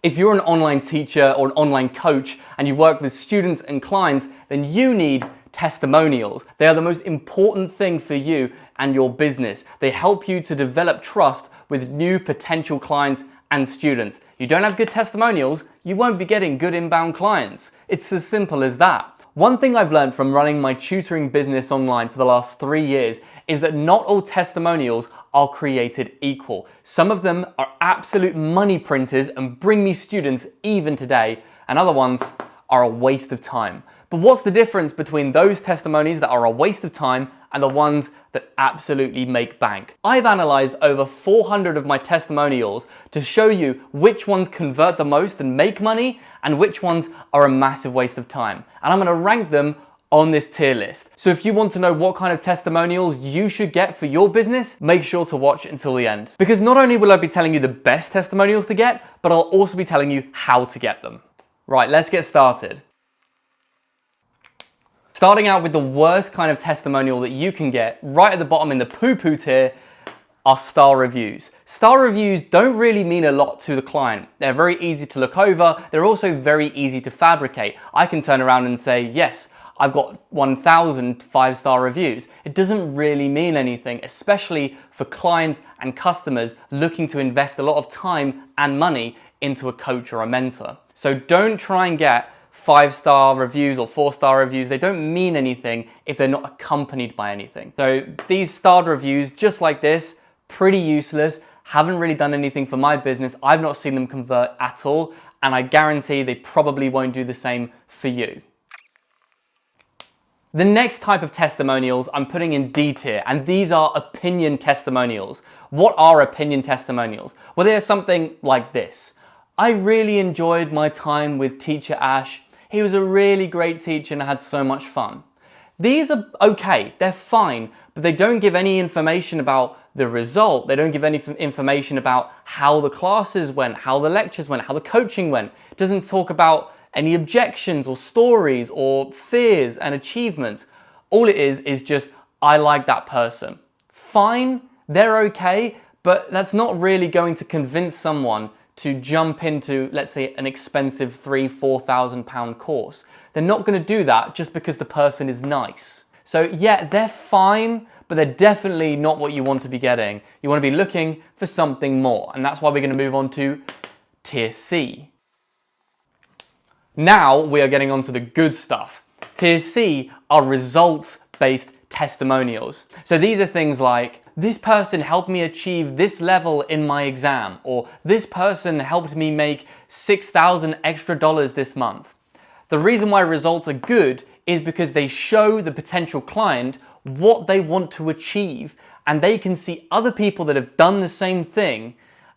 If you're an online teacher or an online coach and you work with students and clients, then you need testimonials. They are the most important thing for you and your business. They help you to develop trust with new potential clients and students. You don't have good testimonials, you won't be getting good inbound clients. It's as simple as that. One thing I've learned from running my tutoring business online for the last 3 years is that not all testimonials are created equal. Some of them are absolute money printers and bring me students even today, and other ones are a waste of time. But what's the difference between those testimonies that are a waste of time and the ones that absolutely make bank? I've analyzed over 400 of my testimonials to show you which ones convert the most and make money and which ones are a massive waste of time. And I'm going to rank them on this tier list. So if you want to know what kind of testimonials you should get for your business, make sure to watch until the end. Because not only will I be telling you the best testimonials to get, but I'll also be telling you how to get them. Right, let's get started. Starting out with the worst kind of testimonial that you can get, right at the bottom in the poo-poo tier, are star reviews. Star reviews don't really mean a lot to the client. They're very easy to look over. They're also very easy to fabricate. I can turn around and say, yes, I've got 1,000 5-star reviews. It doesn't really mean anything, especially for clients and customers looking to invest a lot of time and money into a coach or a mentor. So don't try and get 5-star reviews or 4-star reviews. They don't mean anything if they're not accompanied by anything. So these starred reviews, just like this, pretty useless, haven't really done anything for my business. I've not seen them convert at all, and I guarantee they probably won't do the same for you. The next type of testimonials I'm putting in D tier, and these are opinion testimonials. What are opinion testimonials? Well, they're something like this. I really enjoyed my time with Teacher Ash. He was a really great teacher and I had so much fun. These are okay, they're fine, but they don't give any information about the result. They don't give any information about how the classes went, how the lectures went, how the coaching went. It doesn't talk about any objections or stories or fears and achievements. All it is just, I like that person. Fine, they're okay, but that's not really going to convince someone to jump into, let's say, an expensive £3,000–4,000 course. They're not going to do that just because the person is nice. So yeah, they're fine, but they're definitely not what you want to be getting. You want to be looking for something more, and that's why we're going to move on to Tier C. Now we are getting on to the good stuff. Tier C are results-based testimonials. So these are things like, this person helped me achieve this level in my exam, or this person helped me make $6,000 extra this month. The reason why results are good is because they show the potential client what they want to achieve, and they can see other people that have done the same thing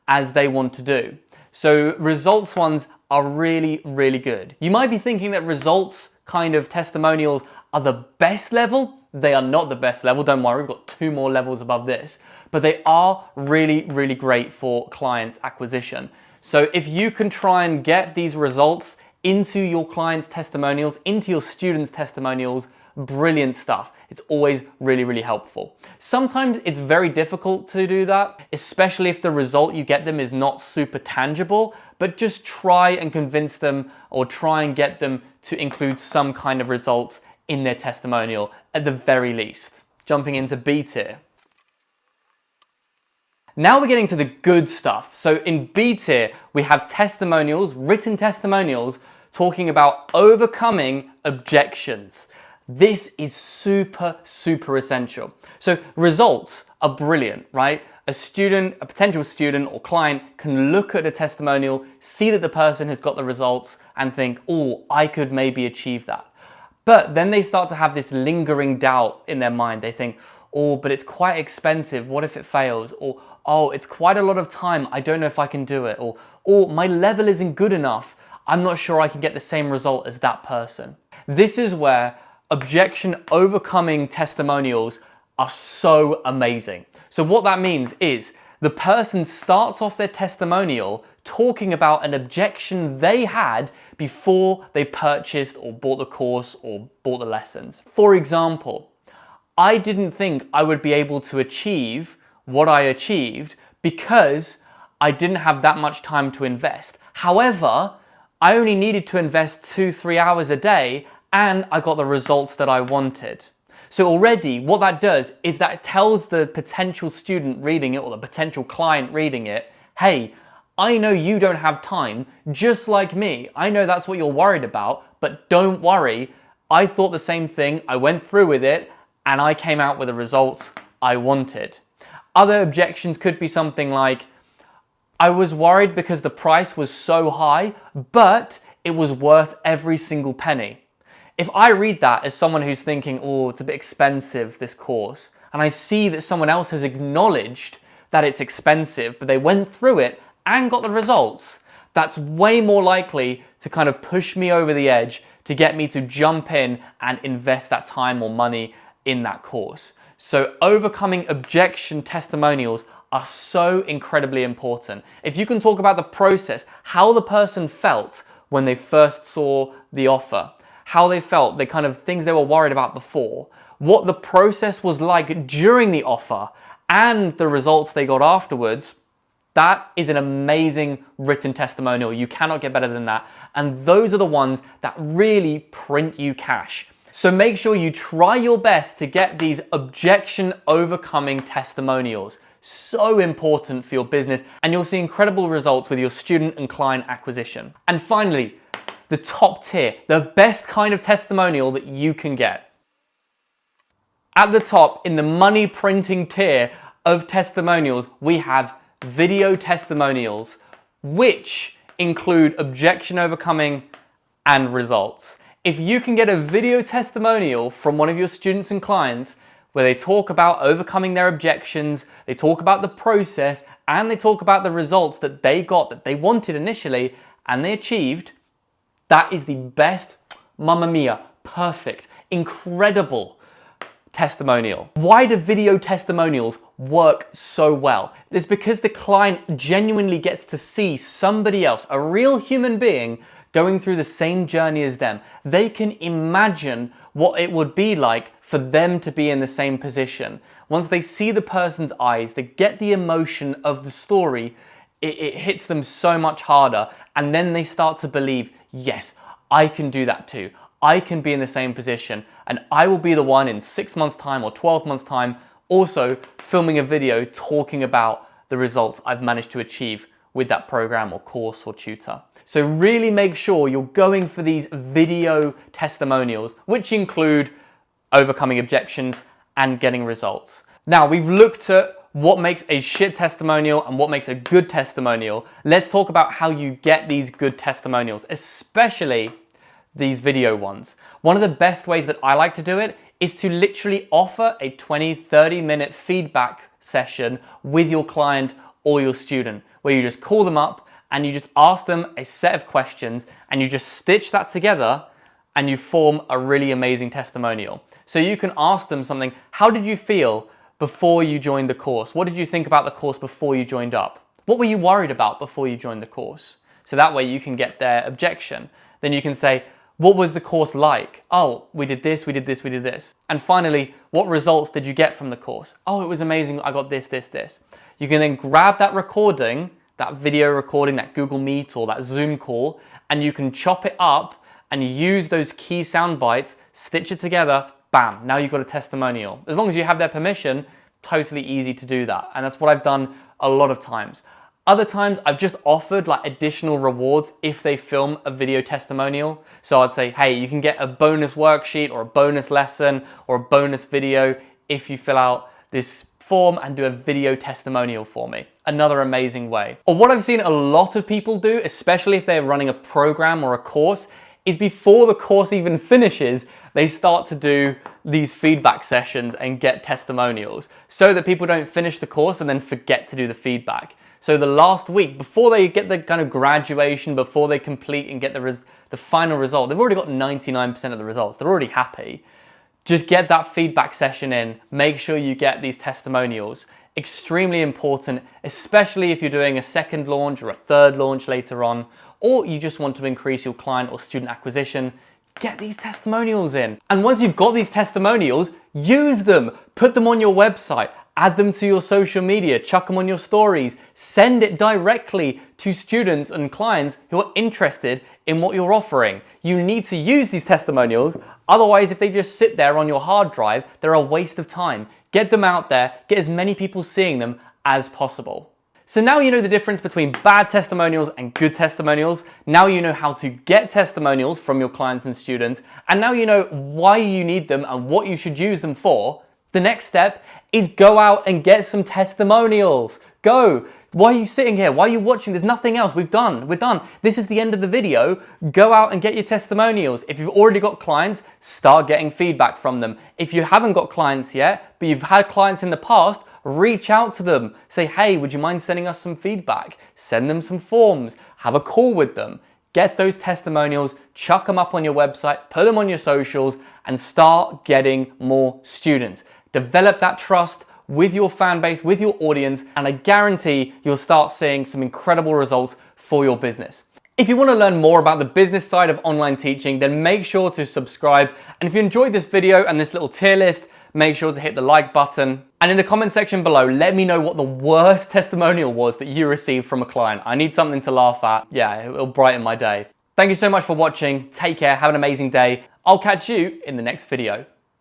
as they want to do. So results ones are really, really good. You might be thinking that results kind of testimonials are the best level. They are not the best level, don't worry, we've got 2 more levels above this, but they are really, really great for client acquisition. So if you can try and get these results into your clients' testimonials, into your students' testimonials, brilliant stuff. It's always really, really helpful. Sometimes it's very difficult to do that, especially if the result you get them is not super tangible, but just try and convince them or try and get them to include some kind of results in their testimonial at the very least. Jumping into B tier. Now we're getting to the good stuff. So in B tier, we have testimonials, written testimonials, talking about overcoming objections. This is super, super essential. So results are brilliant, right? A potential student or client can look at a testimonial, see that the person has got the results and think, oh, I could maybe achieve that. But then they start to have this lingering doubt in their mind. They think, oh, but it's quite expensive. What if it fails? Or, oh, it's quite a lot of time. I don't know if I can do it. Or, my level isn't good enough. I'm not sure I can get the same result as that person. This is where objection overcoming testimonials are so amazing. So what that means is the person starts off their testimonial talking about an objection they had before they purchased or bought the course or bought the lessons. For example, I didn't think I would be able to achieve what I achieved because I didn't have that much time to invest. However, I only needed to invest 2-3 hours a day and I got the results that I wanted. So already what that does is that it tells the potential student reading it or the potential client reading it, hey, I know you don't have time, just like me. I know that's what you're worried about, but don't worry. I thought the same thing, I went through with it, and I came out with the results I wanted. Other objections could be something like, I was worried because the price was so high, but it was worth every single penny. If I read that as someone who's thinking, oh, it's a bit expensive, this course, and I see that someone else has acknowledged that it's expensive, but they went through it and got the results, that's way more likely to kind of push me over the edge to get me to jump in and invest that time or money in that course. So overcoming objection testimonials are so incredibly important. If you can talk about the process, how the person felt when they first saw the offer, how they felt, the kind of things they were worried about before, what the process was like during the offer, and the results they got afterwards, that is an amazing written testimonial. You cannot get better than that. And those are the ones that really print you cash. So make sure you try your best to get these objection overcoming testimonials. So important for your business, and you'll see incredible results with your student and client acquisition. And finally, the top tier, the best kind of testimonial that you can get. At the top, in the money printing tier of testimonials, we have video testimonials, which include objection overcoming and results. If you can get a video testimonial from one of your students and clients where they talk about overcoming their objections, they talk about the process, and they talk about the results that they got, that they wanted initially, and they achieved, that is the best, mamma mia, perfect, incredible testimonial. Why do video testimonials work so well? It's because the client genuinely gets to see somebody else, a real human being, going through the same journey as them. They can imagine what it would be like for them to be in the same position. Once they see the person's eyes, they get the emotion of the story, it hits them so much harder, and then they start to believe, yes, I can do that too. I can be in the same position, and I will be the one in 6 months' time or 12 months' time also filming a video talking about the results I've managed to achieve with that program or course or tutor. So really make sure you're going for these video testimonials, which include overcoming objections and getting results. Now, we've looked at what makes a shit testimonial and what makes a good testimonial. Let's talk about how you get these good testimonials, especially these video ones. One of the best ways that I like to do it is to literally offer a 20-30 minute feedback session with your client or your student, where you just call them up and you just ask them a set of questions and you just stitch that together and you form a really amazing testimonial. So you can ask them something, how did you feel before you joined the course? What did you think about the course before you joined up? What were you worried about before you joined the course? So that way you can get their objection. Then you can say, what was the course like? Oh, we did this, we did this, we did this. And finally, what results did you get from the course? Oh, it was amazing, I got this, this, this. You can then grab that recording, that video recording, that Google Meet or that Zoom call, and you can chop it up and use those key sound bites, stitch it together, bam, now you've got a testimonial. As long as you have their permission, totally easy to do that. And that's what I've done a lot of times. Other times I've just offered like additional rewards if they film a video testimonial. So I'd say, hey, you can get a bonus worksheet or a bonus lesson or a bonus video if you fill out this form and do a video testimonial for me. Another amazing way. Or what I've seen a lot of people do, especially if they're running a program or a course, is before the course even finishes, they start to do these feedback sessions and get testimonials so that people don't finish the course and then forget to do the feedback. So the last week, before they get the kind of graduation, before they complete and get the final result, they've already got 99% of the results. They're already happy. Just get that feedback session in. Make sure you get these testimonials. Extremely important, especially if you're doing a second launch or a third launch later on, or you just want to increase your client or student acquisition. Get these testimonials in. And once you've got these testimonials, use them. Put them on your website. Add them to your social media, chuck them on your stories, send it directly to students and clients who are interested in what you're offering. You need to use these testimonials, otherwise if they just sit there on your hard drive, they're a waste of time. Get them out there, get as many people seeing them as possible. So now you know the difference between bad testimonials and good testimonials. Now you know how to get testimonials from your clients and students, and now you know why you need them and what you should use them for. The next step is go out and get some testimonials. Go. Why are you sitting here? Why are you watching? There's nothing else. We're done. This is the end of the video. Go out and get your testimonials. If you've already got clients, start getting feedback from them. If you haven't got clients yet, but you've had clients in the past, reach out to them. Say, hey, would you mind sending us some feedback? Send them some forms. Have a call with them. Get those testimonials, chuck them up on your website, put them on your socials, and start getting more students. Develop that trust with your fan base, with your audience, and I guarantee you'll start seeing some incredible results for your business. If you want to learn more about the business side of online teaching, then make sure to subscribe. And if you enjoyed this video and this little tier list, make sure to hit the like button. And in the comment section below, let me know what the worst testimonial was that you received from a client. I need something to laugh at. Yeah, it'll brighten my day. Thank you so much for watching. Take care. Have an amazing day. I'll catch you in the next video.